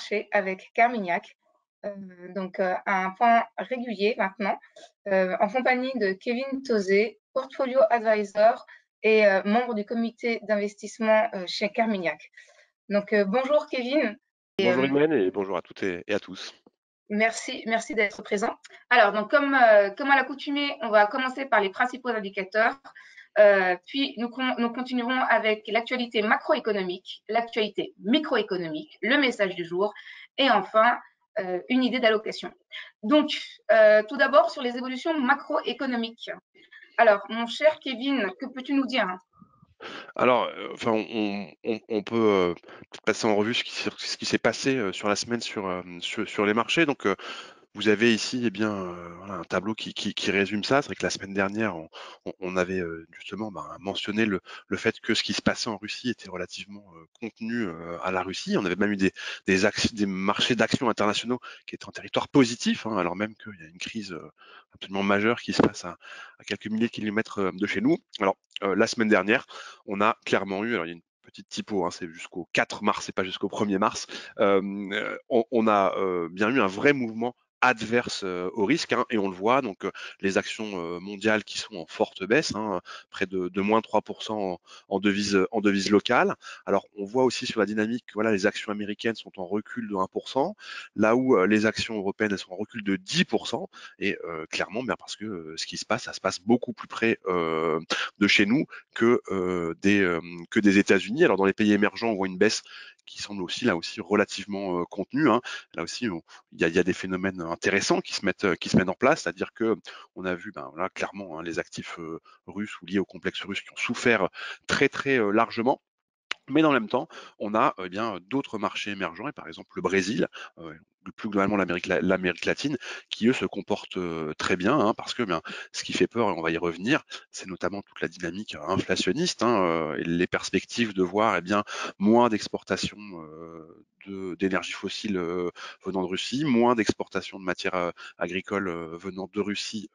marché avec Carmignac, un point régulier maintenant, en compagnie de Kevin Tauzet, Portfolio Advisor et membre du comité d'investissement chez Carmignac. Bonjour Kevin et Bonjour Imane et bonjour à toutes et à tous. merci d'être présent. Alors, comme à l'accoutumée, on va commencer par les principaux indicateurs, puis nous continuerons avec l'actualité macroéconomique, l'actualité microéconomique, le message du jour et enfin une idée d'allocation. Tout d'abord sur les évolutions macroéconomiques. Alors, mon cher Kevin, que peux-tu nous dire? Alors, enfin, on peut peut-être passer en revue ce qui s'est passé sur la semaine sur les marchés. Donc, vous avez ici voilà, un tableau qui résume ça. C'est vrai que la semaine dernière, on avait justement mentionné le fait que ce qui se passait en Russie était relativement contenu à la Russie. On avait même eu des marchés d'actions internationaux qui étaient en territoire positif, hein, alors même qu'il y a une crise absolument majeure qui se passe à quelques milliers de kilomètres de chez nous. Alors, la semaine dernière, on a clairement eu, alors il y a une petite typo, hein, c'est jusqu'au 4 mars et pas jusqu'au 1er mars, on a bien eu un vrai mouvement adverse au risque, hein, et on le voit, donc les actions mondiales qui sont en forte baisse, hein, près de moins 3% en devise locale. Alors on voit aussi sur la dynamique, voilà, les actions américaines sont en recul de 1%, là où les actions européennes elles sont en recul de 10%, et clairement bien parce que ce qui se passe, ça se passe beaucoup plus près de chez nous que des États-Unis. Alors dans les pays émergents, on voit une baisse qui semble aussi là aussi relativement contenue, hein. Là aussi, il y a des phénomènes intéressants qui se mettent en place, c'est-à-dire que on a vu voilà, clairement, hein, les actifs russes ou liés au complexe russe qui ont souffert très largement. Mais dans le même temps, on a d'autres marchés émergents, et par exemple le Brésil, plus globalement l'Amérique latine, qui eux se comportent très bien, hein, parce que ce qui fait peur, et on va y revenir, c'est notamment toute la dynamique inflationniste, hein, et les perspectives de voir moins d'exportations d'énergie fossile venant de Russie, moins d'exportations de matières agricoles venant de Russie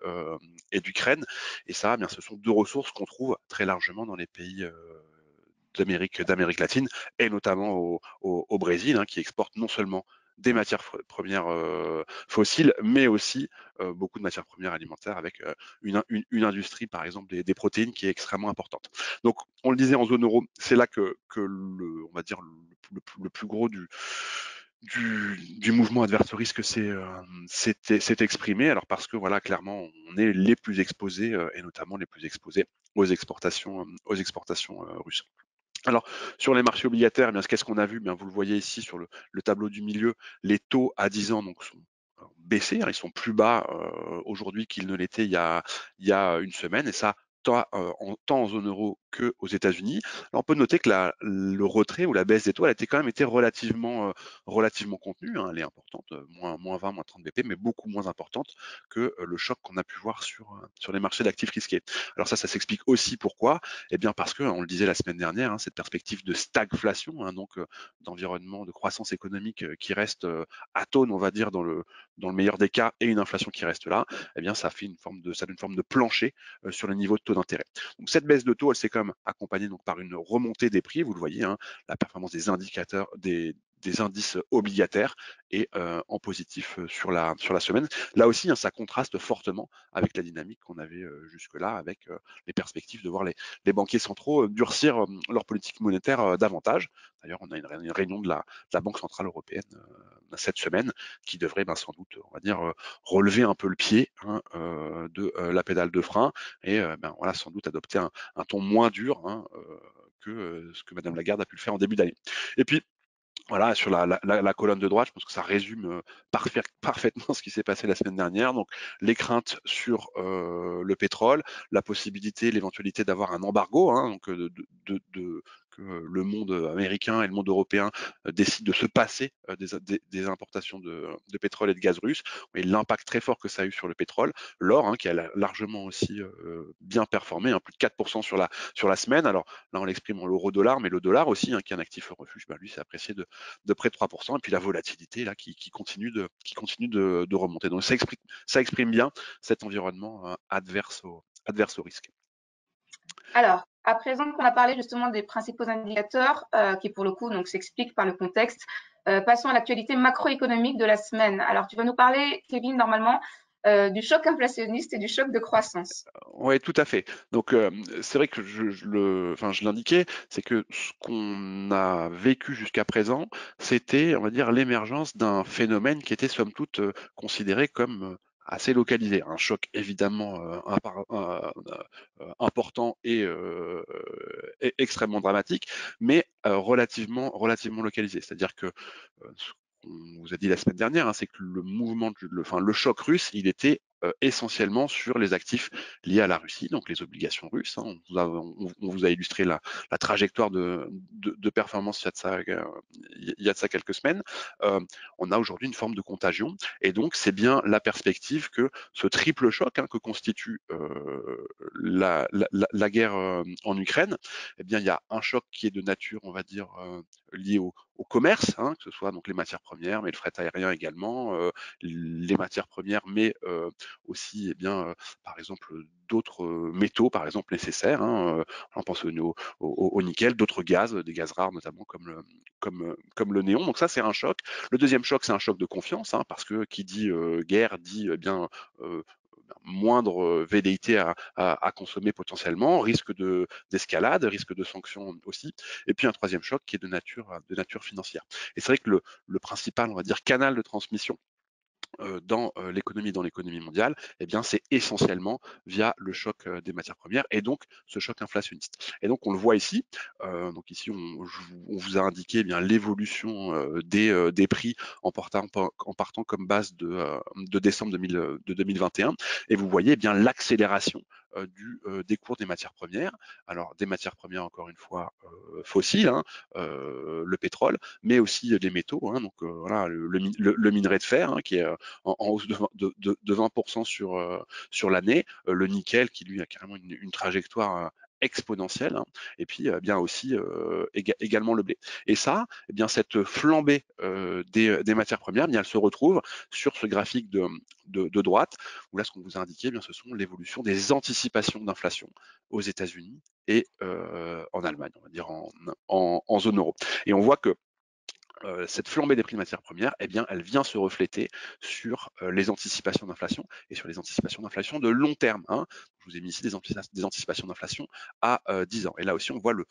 et d'Ukraine. Et ça, ce sont deux ressources qu'on trouve très largement dans les pays d'Amérique latine, et notamment au Brésil, hein, qui exporte non seulement des matières premières fossiles, mais aussi beaucoup de matières premières alimentaires, avec une industrie, par exemple, des protéines qui est extrêmement importante. Donc, on le disait, en zone euro, c'est là que on va dire, le plus gros du mouvement adverse au risque s'est exprimé. Alors parce que voilà, clairement, on est les plus exposés, et notamment les plus exposés aux exportations russes. Alors, sur les marchés obligataires, qu'est-ce qu'on a vu? Vous le voyez ici sur le tableau du milieu, les taux à 10 ans donc, sont baissés, hein, ils sont plus bas aujourd'hui qu'ils ne l'étaient il y a une semaine, et ça, tant en zone euro qu'aux États-Unis. Alors, on peut noter que le retrait ou la baisse des taux, elle a quand même été relativement contenue, hein, elle est importante, moins 20, moins 30 BP, mais beaucoup moins importante que le choc qu'on a pu voir sur les marchés d'actifs risqués. Alors ça s'explique aussi pourquoi. Eh bien parce que, on le disait la semaine dernière, hein, cette perspective de stagflation, hein, donc d'environnement de croissance économique qui reste atone, on va dire, dans le meilleur des cas, et une inflation qui reste là, eh bien ça donne une forme de plancher sur le niveau de taux d'intérêt. Donc cette baisse de taux, elle s'est quand même accompagnée donc par une remontée des prix, vous le voyez, hein, la performance des indicateurs des indices obligataires est en positif sur la semaine. Là aussi, hein, ça contraste fortement avec la dynamique qu'on avait jusque-là, avec les perspectives de voir les banquiers centraux durcir leur politique monétaire davantage. D'ailleurs, on a une réunion de la Banque centrale européenne cette semaine qui devrait sans doute, on va dire, relever un peu le pied, hein, de la pédale de frein, et voilà, sans doute adopter un ton moins dur, hein, que ce que Madame Lagarde a pu le faire en début d'année. Et puis, voilà, sur la colonne de droite, je pense que ça résume parfaitement ce qui s'est passé la semaine dernière. Donc, les craintes sur le pétrole, la possibilité, l'éventualité d'avoir un embargo, hein, donc que le monde américain et le monde européen décident de se passer des importations de pétrole et de gaz russe, et l'impact très fort que ça a eu sur le pétrole. L'or, hein, qui a largement aussi bien performé, hein, plus de 4% sur la semaine. Alors là, on l'exprime en l'euro-dollar, mais le dollar aussi, hein, qui est un actif refuge, lui, s'est apprécié de près de 3%, et puis la volatilité là qui continue de remonter. Donc ça exprime bien cet environnement adverse au risque. Alors, À présent qu'on a parlé justement des principaux indicateurs, qui pour le coup donc s'expliquent par le contexte, passons à l'actualité macroéconomique de la semaine. Alors tu vas nous parler, Kevin, normalement, du choc inflationniste et du choc de croissance. Oui, tout à fait. Donc, c'est vrai que je l'indiquais, c'est que ce qu'on a vécu jusqu'à présent, c'était, on va dire, l'émergence d'un phénomène qui était somme toute considéré comme assez localisé. Un choc évidemment important et extrêmement dramatique, mais relativement localisé. C'est-à-dire que ce qu'on vous a dit la semaine dernière, hein, c'est que le mouvement, le choc russe, il était essentiellement sur les actifs liés à la Russie, donc les obligations russes, hein. On vous a illustré la trajectoire de performance il y a de ça quelques semaines. Euh, on a aujourd'hui une forme de contagion, et donc c'est bien la perspective que ce triple choc, hein, que constitue la guerre en Ukraine, eh bien il y a un choc qui est de nature, on va dire, lié au commerce, hein, que ce soit donc les matières premières, mais le fret aérien également, les matières premières, mais aussi, eh bien, par exemple, d'autres métaux, par exemple, nécessaires, hein, on pense au nickel, d'autres gaz, des gaz rares notamment comme le néon. Donc ça, c'est un choc. Le deuxième choc, c'est un choc de confiance, hein, parce que qui dit guerre dit bien moindre velléité à consommer potentiellement, risque d'escalade, risque de sanctions aussi, et puis un troisième choc qui est de nature financière. Et c'est vrai que le principal, on va dire, canal de transmission dans l'économie mondiale, eh bien, c'est essentiellement via le choc des matières premières et donc ce choc inflationniste. Et donc, on le voit ici. Donc ici, on vous a indiqué eh bien l'évolution des prix en partant comme base de décembre 2021. Et vous voyez eh bien l'accélération des cours des matières premières. Alors, des matières premières, encore une fois, fossiles, hein, le pétrole, mais aussi les métaux. Hein, donc, voilà, le minerai de fer, hein, qui est en hausse de 20% sur l'année. Le nickel qui lui a carrément une trajectoire exponentielle, hein, et puis bien aussi également le blé. Et ça, eh bien cette flambée des matières premières, eh bien elle se retrouve sur ce graphique de droite, où là ce qu'on vous a indiqué, eh bien ce sont l'évolution des anticipations d'inflation aux États-Unis et en Allemagne, on va dire en zone euro. Et on voit que cette flambée des prix de matières premières, eh bien, elle vient se refléter sur les anticipations d'inflation et sur les anticipations d'inflation de long terme, hein. Je vous ai mis ici des anticipations d'inflation à 10 ans. Et là aussi, on voit le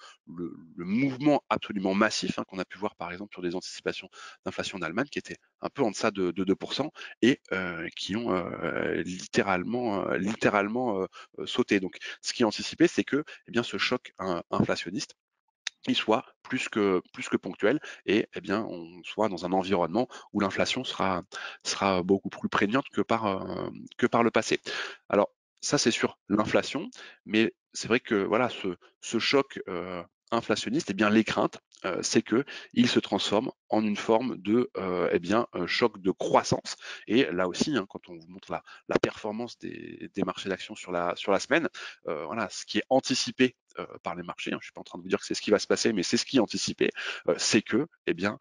mouvement absolument massif, hein, qu'on a pu voir par exemple sur des anticipations d'inflation en Allemagne qui étaient un peu en deçà de 2% et qui ont littéralement sauté. Donc, ce qui est anticipé, c'est que eh bien, ce choc inflationniste il soit plus que ponctuel et eh bien on soit dans un environnement où l'inflation sera beaucoup plus prégnante que par le passé. Alors ça c'est sur l'inflation, mais c'est vrai que voilà ce choc inflationniste, eh bien les craintes, c'est que il se transforme en une forme de eh bien choc de croissance. Et là aussi, hein, quand on vous montre la performance des marchés d'actions sur la semaine, voilà, ce qui est anticipé par les marchés, hein, je suis pas en train de vous dire que c'est ce qui va se passer, mais c'est ce qui est anticipé, c'est que eh bien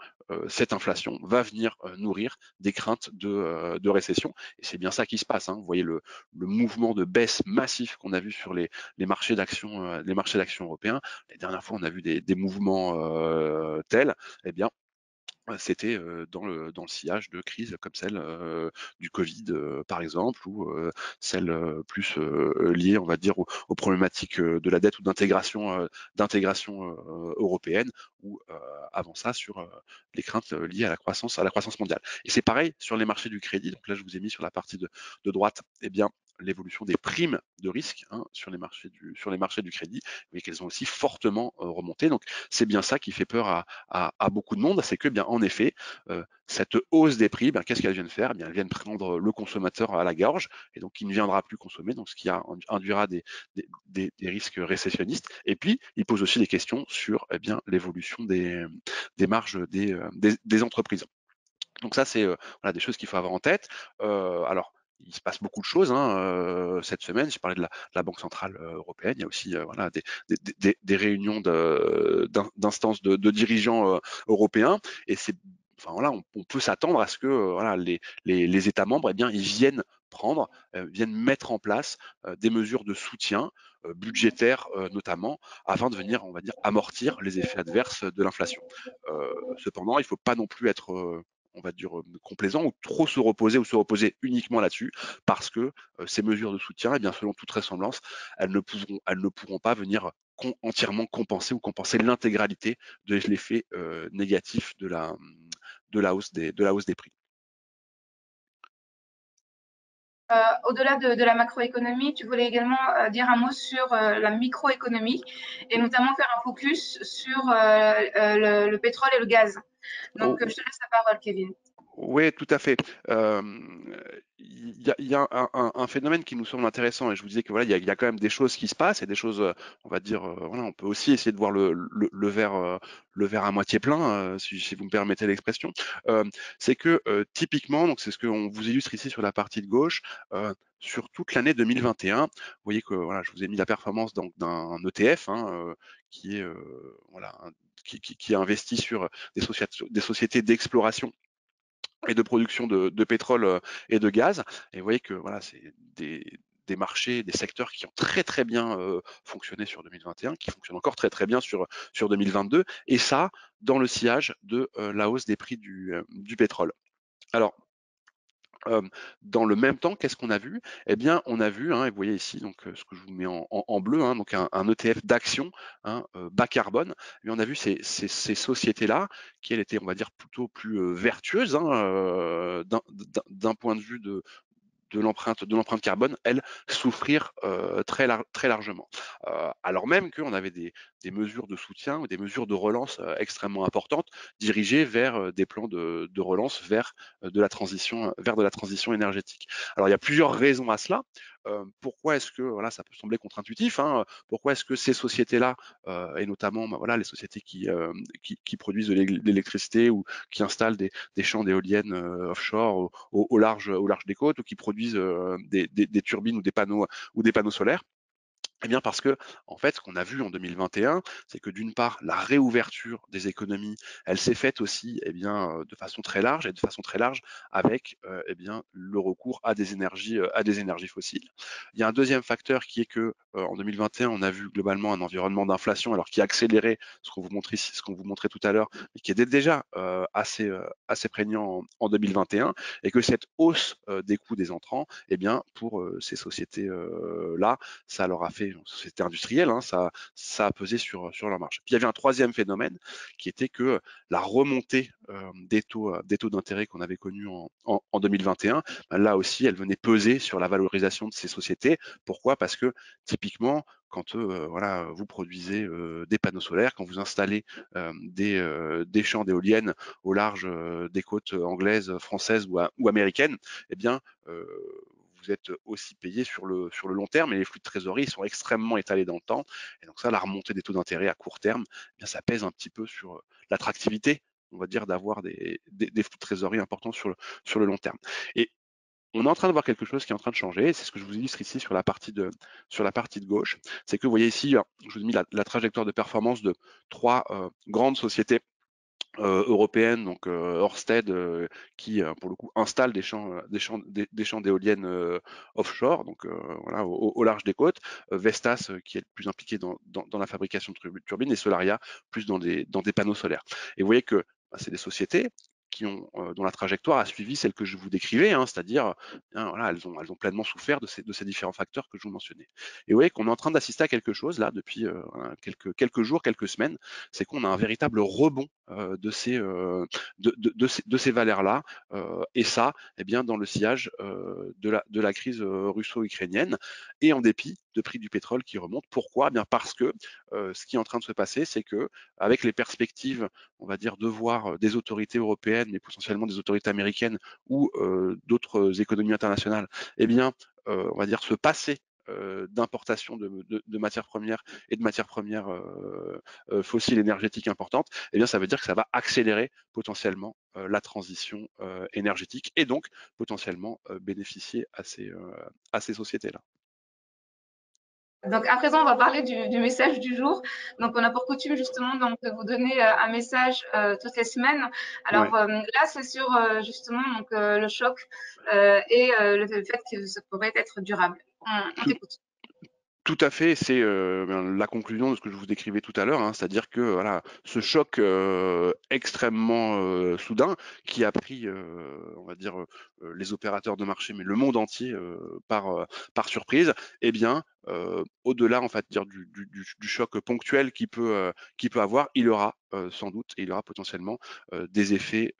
cette inflation va venir nourrir des craintes de récession. Et c'est bien ça qui se passe, hein. Vous voyez le mouvement de baisse massif qu'on a vu sur les marchés d'actions européens. La dernière fois, on a vu des mouvements tels, eh bien, c'était dans le sillage de crises comme celle du Covid, par exemple, ou celle plus liée, on va dire, aux problématiques de la dette ou d'intégration européenne, ou avant ça sur les craintes liées à la croissance mondiale. Et c'est pareil sur les marchés du crédit. Donc là, je vous ai mis sur la partie de droite, eh bien, l'évolution des primes de risque, hein, sur les marchés du crédit, mais qu'elles ont aussi fortement remonté. Donc c'est bien ça qui fait peur à beaucoup de monde, c'est que bien en effet, cette hausse des prix, ben, qu'est-ce qu'elle vient de faire? Eh bien, elle vient de prendre le consommateur à la gorge, et donc il ne viendra plus consommer, donc ce qui induira des risques récessionnistes. Et puis, il pose aussi des questions sur eh bien l'évolution des marges des entreprises. Donc ça, c'est voilà, des choses qu'il faut avoir en tête. Alors, il se passe beaucoup de choses, hein, cette semaine. J'ai parlé de la Banque centrale européenne. Il y a aussi voilà, des réunions d'instances de dirigeants européens. Et c'est, enfin voilà, on peut s'attendre à ce que voilà, les États membres, eh bien, ils viennent prendre, viennent mettre en place des mesures de soutien budgétaire notamment, afin de venir, on va dire, amortir les effets adverses de l'inflation. Cependant, il ne faut pas non plus être on va dire complaisant ou trop se reposer ou se reposer uniquement là-dessus, parce que ces mesures de soutien, eh bien, selon toute vraisemblance, elles ne pourront pas venir entièrement compenser ou compenser l'intégralité de l'effet négatif de la hausse des prix. Au-delà de la macroéconomie, tu voulais également dire un mot sur la microéconomie et notamment faire un focus sur le pétrole et le gaz. Donc, je te laisse la parole, Kevin. Oui, tout à fait. Il y a un phénomène qui nous semble intéressant, et je vous disais que voilà, il y a quand même des choses qui se passent et des choses, on va dire, voilà, on peut aussi essayer de voir le verre à moitié plein, si vous me permettez l'expression. C'est que typiquement, donc c'est ce qu'on vous illustre ici sur la partie de gauche, sur toute l'année 2021, vous voyez que voilà, je vous ai mis la performance donc d'un ETF qui est voilà, qui est investi sur des sociétés d'exploration et de production de pétrole et de gaz. Et vous voyez que voilà, c'est des marchés, des secteurs qui ont très très bien fonctionné sur 2021, qui fonctionnent encore très très bien sur 2022, et ça dans le sillage de la hausse des prix du pétrole. Alors, euh, dans le même temps, qu'est-ce qu'on a vu? Eh bien, on a vu, et vous voyez ici donc ce que je vous mets en bleu, donc un ETF d'action bas carbone. Et on a vu ces sociétés-là qui elles étaient, on va dire, plutôt plus vertueuses d'un point de vue de l'empreinte carbone, elles, souffrir très largement. Alors même qu'on avait des mesures de soutien ou des mesures de relance extrêmement importantes dirigées vers des plans de relance vers de la transition énergétique. Alors il y a plusieurs raisons à cela. Pourquoi est-ce que, voilà, ça peut sembler contre-intuitif, pourquoi est-ce que ces sociétés-là, et notamment voilà, les sociétés qui produisent de l'électricité ou qui installent des champs d'éoliennes offshore au large des côtes, ou qui produisent des turbines ou des panneaux solaires? Eh bien parce que, en fait, ce qu'on a vu en 2021, c'est que d'une part, la réouverture des économies, elle s'est faite aussi, de façon très large, et de façon très large avec, le recours à des énergies fossiles. Il y a un deuxième facteur qui est que, en 2021, on a vu globalement un environnement d'inflation, alors qui a accéléré ce qu'on vous montre ici, ce qu'on vous montrait tout à l'heure, mais qui était déjà assez prégnant en 2021, et que cette hausse des coûts des entrants, eh bien, pour ces sociétés là, ça leur a fait, c'était industriel, ça a pesé sur leur marge. Puis il y avait un troisième phénomène qui était que la remontée des taux d'intérêt qu'on avait connus en 2021, ben là aussi, elle venait peser sur la valorisation de ces sociétés. Pourquoi? Parce que typiquement, quand voilà, vous produisez des panneaux solaires, quand vous installez des champs d'éoliennes au large des côtes anglaises, françaises ou américaines, eh bien, vous êtes aussi payé sur le long terme, et les flux de trésorerie sont extrêmement étalés dans le temps. Et donc ça, la remontée des taux d'intérêt à court terme, eh bien, ça pèse un petit peu sur l'attractivité, on va dire, d'avoir des flux de trésorerie importants sur le long terme. Et on est en train de voir quelque chose qui est en train de changer. C'est ce que je vous illustre ici sur la partie de gauche. C'est que vous voyez ici, je vous ai mis la trajectoire de performance de trois grandes sociétés européenne, donc Ørsted, qui pour le coup installe des champs d'éoliennes offshore, donc voilà, au large des côtes, Vestas qui est le plus impliqué dans la fabrication de turbines, et Solaria plus dans des panneaux solaires. Et vous voyez que c'est des sociétés dont la trajectoire a suivi celle que je vous décrivais, c'est-à-dire voilà, elles ont pleinement souffert de ces différents facteurs que je vous mentionnais. Et vous voyez qu'on est en train d'assister à quelque chose là depuis quelques jours, quelques semaines, c'est qu'on a un véritable rebond de ces valeurs-là, et ça, eh bien, dans le sillage de la crise russo-ukrainienne, et en dépit de prix du pétrole qui remontent. Pourquoi? Eh bien parce que ce qui est en train de se passer, c'est que avec les perspectives, on va dire, de voir des autorités européennes, mais potentiellement des autorités américaines ou d'autres économies internationales, eh bien, on va dire, se passer d'importation de matières premières et de matières premières fossiles énergétiques importantes, eh bien, ça veut dire que ça va accélérer potentiellement la transition énergétique, et donc potentiellement bénéficier à ces sociétés-là. Donc à présent, on va parler du message du jour. Donc on a pour coutume justement donc de vous donner un message toutes les semaines. Ouais. Alors là, c'est sur justement donc le choc et le fait que ça pourrait être durable. On Tout, t'écoute. Tout à fait, c'est la conclusion de ce que je vous décrivais tout à l'heure, hein, c'est-à-dire que voilà, ce choc extrêmement soudain qui a pris, on va dire, les opérateurs de marché, mais le monde entier par surprise, eh bien, au-delà en fait dire du choc ponctuel qui peut avoir, il aura sans doute et il aura potentiellement des effets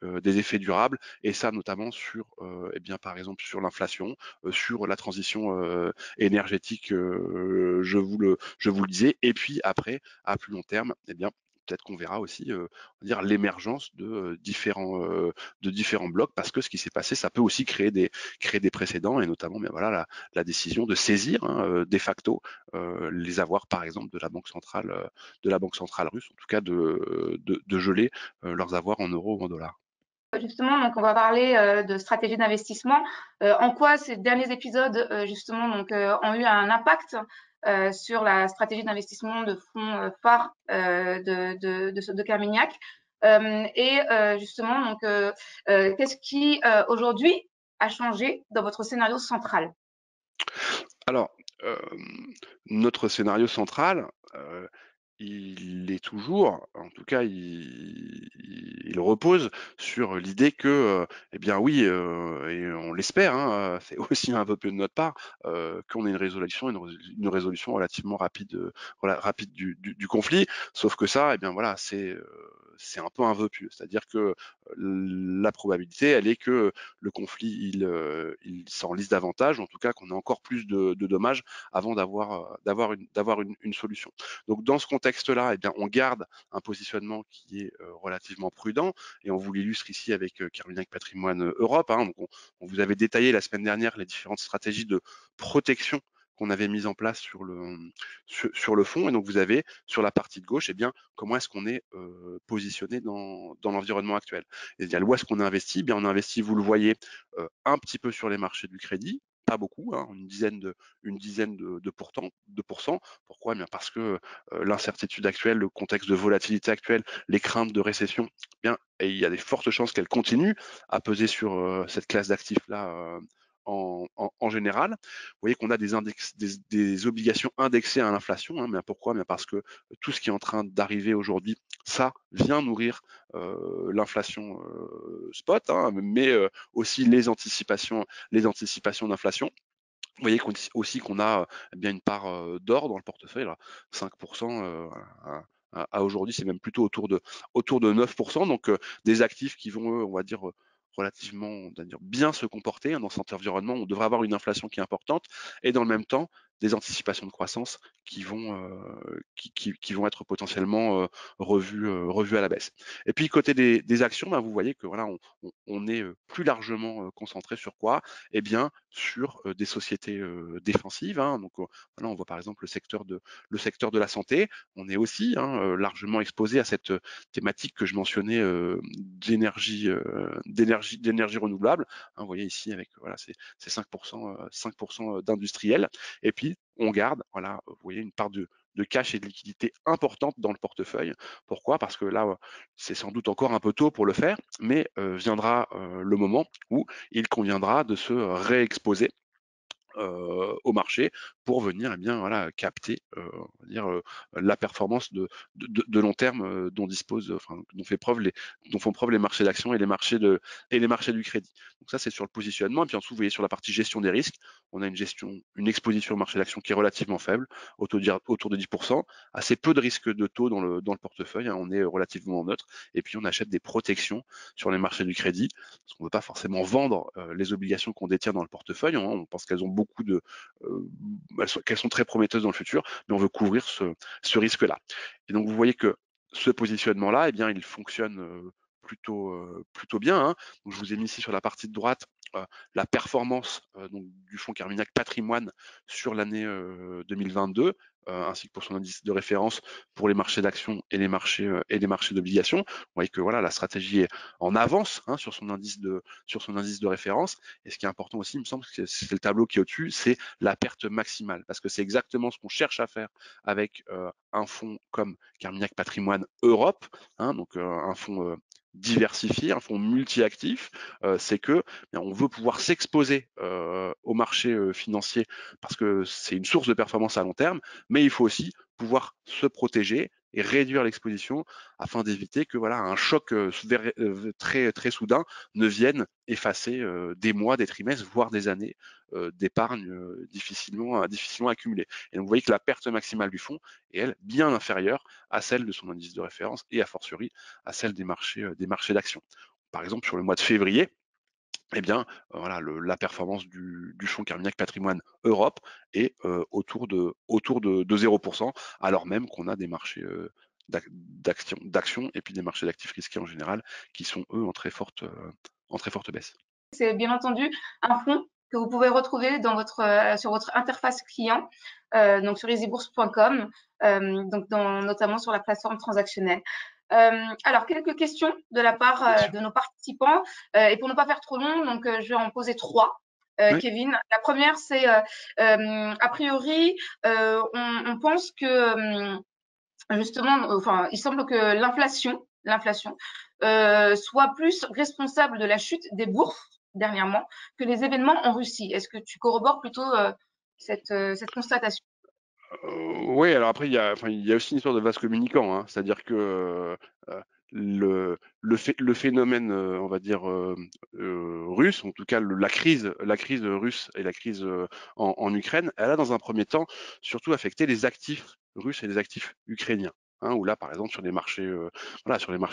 durables et ça notamment sur eh bien par exemple sur l'inflation, sur la transition énergétique, je vous le disais. Et puis après, à plus long terme, eh bien, peut-être qu'on verra aussi on va dire l'émergence de différents blocs parce que ce qui s'est passé, ça peut aussi créer des précédents et notamment mais voilà, la décision de saisir hein, de facto les avoirs par exemple de la banque centrale russe, en tout cas de geler leurs avoirs en euros ou en dollars. Justement, donc on va parler de stratégie d'investissement. En quoi ces derniers épisodes justement donc ont eu un impact sur la stratégie d'investissement de fonds phares de Carmignac. Et justement donc qu'est-ce qui aujourd'hui a changé dans votre scénario central? Alors, notre scénario central, il est toujours, en tout cas, il repose sur l'idée que, eh bien oui, et on l'espère, hein, c'est aussi un vœu pieux de notre part, qu'on ait une résolution relativement rapide, rapide du conflit. Sauf que ça, eh bien voilà, c'est un peu un vœu pieux. C'est-à-dire que la probabilité, elle est que le conflit, il s'enlise davantage, en tout cas qu'on ait encore plus de dommages avant d'avoir une solution. Donc dans ce contexte-là, eh bien, on garde un positionnement qui est relativement prudent et on vous l'illustre ici avec Carmignac Patrimoine Europe. Hein. Donc on vous avait détaillé la semaine dernière les différentes stratégies de protection qu'on avait mises en place sur le fond. Et donc vous avez sur la partie de gauche, eh bien, comment est-ce qu'on est positionné dans l'environnement actuel. Et bien, où est-ce qu'on a investi? Eh bien, on a investi, vous le voyez, un petit peu sur les marchés du crédit, pas beaucoup, hein, une dizaine de pourcents. Pourquoi? Eh bien parce que l'incertitude actuelle, le contexte de volatilité actuelle, les craintes de récession, eh bien, et il y a des fortes chances qu'elle continue à peser sur cette classe d'actifs-là en général. Vous voyez qu'on a des obligations indexées à l'inflation. Hein, mais pourquoi? Bien parce que tout ce qui est en train d'arriver aujourd'hui, ça vient nourrir l'inflation spot, hein, mais aussi les anticipations d'inflation. Vous voyez aussi qu'on a bien une part d'or dans le portefeuille, là, 5%. À aujourd'hui, c'est même plutôt autour de 9%. Donc, des actifs qui vont, on va dire, relativement on va dire, bien se comporter hein, dans cet environnement. On devrait avoir une inflation qui est importante et dans le même temps, des anticipations de croissance qui vont être potentiellement revues à la baisse. Et puis, côté des actions, ben, vous voyez que voilà, on est plus largement concentré sur quoi? Eh bien, sur des sociétés défensives. Hein. Donc voilà, on voit par exemple le secteur de la santé. On est aussi hein, largement exposé à cette thématique que je mentionnais d'énergie renouvelable. Hein, vous voyez ici avec voilà, c'est 5% d'industriel. Et puis on garde, voilà, vous voyez une part de cash et de liquidité importante dans le portefeuille. Pourquoi? Parce que là, c'est sans doute encore un peu tôt pour le faire, mais viendra le moment où il conviendra de se réexposer au marché pour venir eh bien, voilà, capter on va dire, la performance de long terme dont font preuve les marchés d'actions et les marchés du crédit. Donc ça, c'est sur le positionnement. Et puis ensuite, vous voyez sur la partie gestion des risques, on a une exposition au marché d'actions qui est relativement faible, autour de 10%, assez peu de risques de taux dans le portefeuille, hein, on est relativement neutre. Et puis on achète des protections sur les marchés du crédit, parce qu'on ne veut pas forcément vendre les obligations qu'on détient dans le portefeuille. Hein, on pense qu'elles ont qu'elles sont très prometteuses dans le futur, mais on veut couvrir ce risque-là. Et donc vous voyez que ce positionnement-là, eh bien, il fonctionne plutôt bien, hein. Donc, je vous ai mis ici sur la partie de droite la performance donc, du fonds Carmignac Patrimoine sur l'année 2022, ainsi que pour son indice de référence pour les marchés d'actions et les marchés d'obligations. Vous voyez que voilà, la stratégie est en avance, hein, sur son indice de référence. Et ce qui est important aussi, il me semble que c'est le tableau qui est au-dessus, c'est la perte maximale, parce que c'est exactement ce qu'on cherche à faire avec un fonds comme Carmignac Patrimoine Europe, hein, donc un fonds diversifié, un fonds multi-actif. C'est que on veut pouvoir s'exposer au marché financier parce que c'est une source de performance à long terme, mais il faut aussi pouvoir se protéger et réduire l'exposition afin d'éviter que voilà un choc très très soudain ne vienne effacer des mois, des trimestres, voire des années d'épargne difficilement accumulée. Et donc vous voyez que la perte maximale du fonds est elle bien inférieure à celle de son indice de référence et a fortiori à celle des marchés d'actions. Par exemple, sur le mois de février, eh bien, voilà, la performance du fonds Carmignac Patrimoine Europe est autour de 0%, alors même qu'on a des marchés d'actions et puis des marchés d'actifs risqués en général qui sont eux en très forte baisse. C'est bien entendu un fonds que vous pouvez retrouver sur votre interface client, donc sur easybourse.com, donc notamment sur la plateforme transactionnelle. Alors, quelques questions de la part de nos participants. Et pour ne pas faire trop long, donc je vais en poser 3. Oui. Kevin, la première, c'est a priori, on pense que justement, enfin, il semble que l'inflation soit plus responsable de la chute des bourses dernièrement que les événements en Russie. Est-ce que tu corrobores plutôt cette constatation? Oui, alors après, il y a aussi une histoire de vase communicant, hein. C'est-à-dire que le phénomène, on va dire, russe, en tout cas la crise russe et la crise en Ukraine, elle a dans un premier temps surtout affecté les actifs russes et les actifs ukrainiens. Hein, où là, par exemple, sur les marchés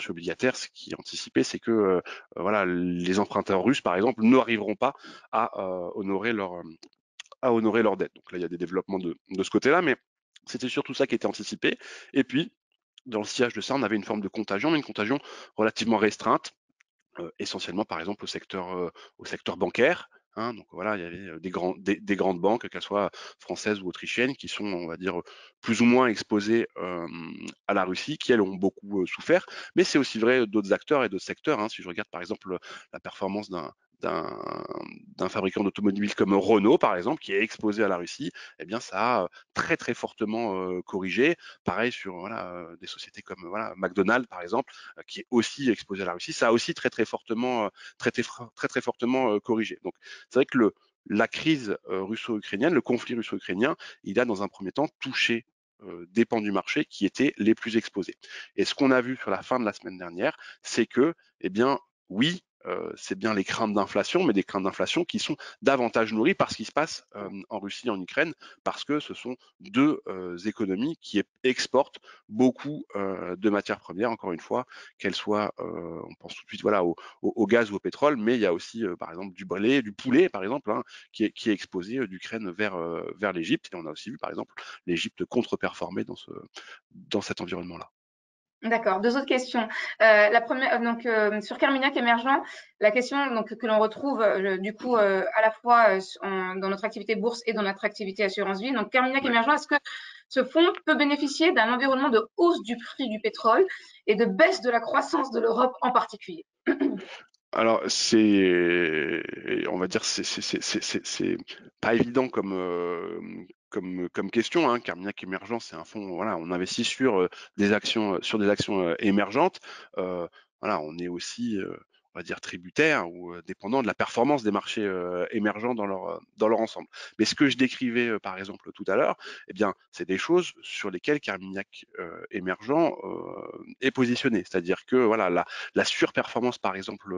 obligataires, ce qui est anticipé, c'est que voilà, les emprunteurs russes, par exemple, n'arriveront pas à honorer leur dette. Donc là, il y a des développements de ce côté-là, mais c'était surtout ça qui était anticipé. Et puis, dans le sillage de ça, on avait une forme de contagion, mais une contagion relativement restreinte, essentiellement par exemple au secteur bancaire. Hein, donc voilà, il y avait des grandes banques, qu'elles soient françaises ou autrichiennes, qui sont, on va dire, plus ou moins exposées à la Russie, qui elles ont beaucoup souffert. Mais c'est aussi vrai d'autres acteurs et d'autres secteurs. Hein. Si je regarde par exemple la performance d'un fabricant d'automobiles comme Renault, par exemple, qui est exposé à la Russie, eh bien ça a très très fortement corrigé. Pareil sur voilà, des sociétés comme voilà, McDonald's, par exemple, qui est aussi exposé à la Russie, ça a aussi très très fortement, très fortement corrigé. Donc c'est vrai que la crise russo-ukrainienne, le conflit russo-ukrainien, il a dans un premier temps touché des pans du marché qui étaient les plus exposés. Et ce qu'on a vu sur la fin de la semaine dernière, c'est que, eh bien, oui, c'est bien les craintes d'inflation, mais des craintes d'inflation qui sont davantage nourries par ce qui se passe en Russie et en Ukraine, parce que ce sont deux économies qui exportent beaucoup de matières premières, encore une fois, qu'elles soient, on pense tout de suite voilà, au gaz ou au pétrole, mais il y a aussi, par exemple, du blé, du poulet, par exemple, hein, qui est exposé d'Ukraine vers l'Égypte. Et on a aussi vu, par exemple, l'Égypte contre-performer dans cet environnement-là. D'accord. Deux autres questions. La première, donc sur Carmignac Émergent, la question donc que l'on retrouve du coup à la fois dans notre activité bourse et dans notre activité assurance vie. Donc Carmignac Ouais. Émergent, est-ce que ce fonds peut bénéficier d'un environnement de hausse du prix du pétrole et de baisse de la croissance de l'Europe en particulier? Alors, on va dire, c'est pas évident comme question, hein. Carmignac Émergent, c'est un fonds, voilà, on investit sur des actions émergentes. Voilà, on est aussi, on va dire, tributaire ou dépendant de la performance des marchés émergents dans leur ensemble. Mais ce que je décrivais, par exemple, tout à l'heure, eh bien, c'est des choses sur lesquelles Carmignac Émergent est positionné. C'est-à-dire que, voilà, la surperformance, par exemple,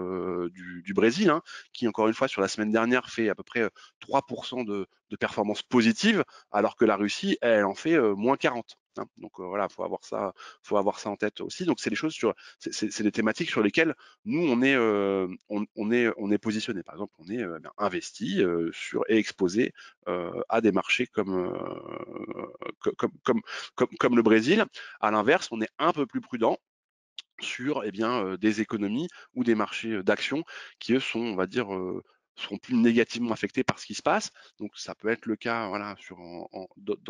du Brésil, hein, qui, encore une fois, sur la semaine dernière, fait à peu près 3% de performance positive, alors que la Russie, elle en fait moins 40. Hein. Donc voilà, faut avoir ça en tête aussi. Donc c'est des choses c'est des thématiques sur lesquelles nous on est positionné. Par exemple, on est investi et exposé à des marchés comme le Brésil. À l'inverse, on est un peu plus prudent sur des économies ou des marchés d'actions qui, eux, sont, on va dire, seront plus négativement affectés par ce qui se passe. Donc ça peut être le cas voilà,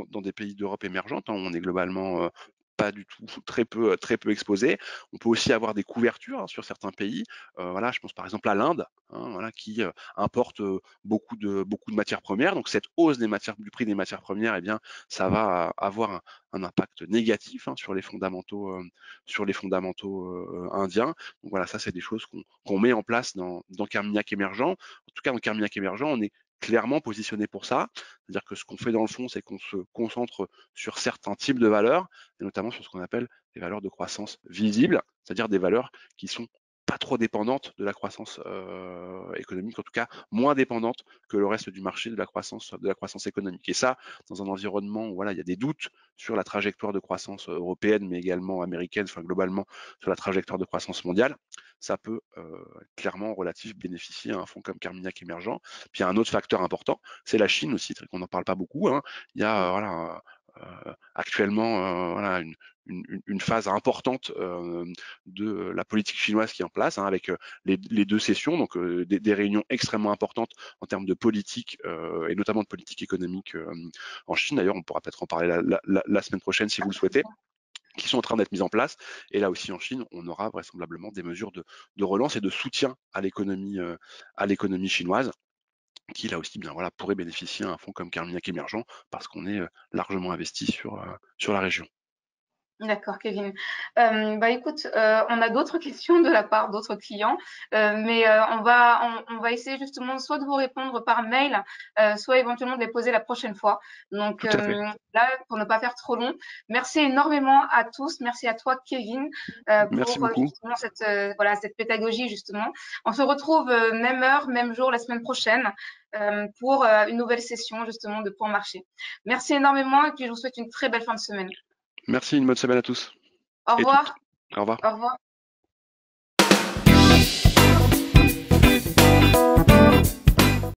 dans des pays d'Europe émergente, hein, où on est globalement pas du tout, très peu exposé. On peut aussi avoir des couvertures, hein, sur certains pays. Voilà, je pense par exemple à l'Inde, hein, voilà, qui importe beaucoup de matières premières. Donc cette hausse du prix des matières premières, eh bien, ça va avoir un impact négatif, hein, sur les fondamentaux indiens. Donc voilà, ça c'est des choses qu'on met en place dans Carmignac émergent. En tout cas, dans Carmignac émergent, on est clairement positionné pour ça. C'est-à-dire que ce qu'on fait dans le fond, c'est qu'on se concentre sur certains types de valeurs, et notamment sur ce qu'on appelle des valeurs de croissance visibles, c'est-à-dire des valeurs qui sont pas trop dépendantes de la croissance économique, en tout cas moins dépendantes que le reste du marché de la croissance économique. Et ça, dans un environnement où voilà, il y a des doutes sur la trajectoire de croissance européenne, mais également américaine, enfin globalement sur la trajectoire de croissance mondiale, ça peut clairement relativement bénéficier à un fonds comme Carmignac émergent. Puis il y a un autre facteur important, c'est la Chine aussi, qu'on n'en parle pas beaucoup, hein. Il y a voilà, actuellement voilà, une phase importante de la politique chinoise qui est en place, hein, avec les deux sessions, donc des réunions extrêmement importantes en termes de politique et notamment de politique économique en Chine. D'ailleurs, on pourra peut-être en parler la semaine prochaine si vous le souhaitez, qui sont en train d'être mises en place. Et là aussi en Chine, on aura vraisemblablement des mesures de relance et de soutien à l'économie chinoise, qui là aussi bien voilà pourrait bénéficier à un fonds comme Carmignac émergent parce qu'on est largement investi sur la région. D'accord, Kevin. Bah écoute, on a d'autres questions de la part d'autres clients, mais on va essayer justement soit de vous répondre par mail, soit éventuellement de les poser la prochaine fois. Donc Tout à fait. là, pour ne pas faire trop long, merci énormément à tous. Merci à toi, Kevin, Merci pour beaucoup. justement voilà, cette pédagogie justement. On se retrouve même heure, même jour la semaine prochaine pour une nouvelle session justement de Point Marché. Merci énormément et puis je vous souhaite une très belle fin de semaine. Merci, une bonne semaine à tous Au et toutes. revoir. Au revoir. Au revoir.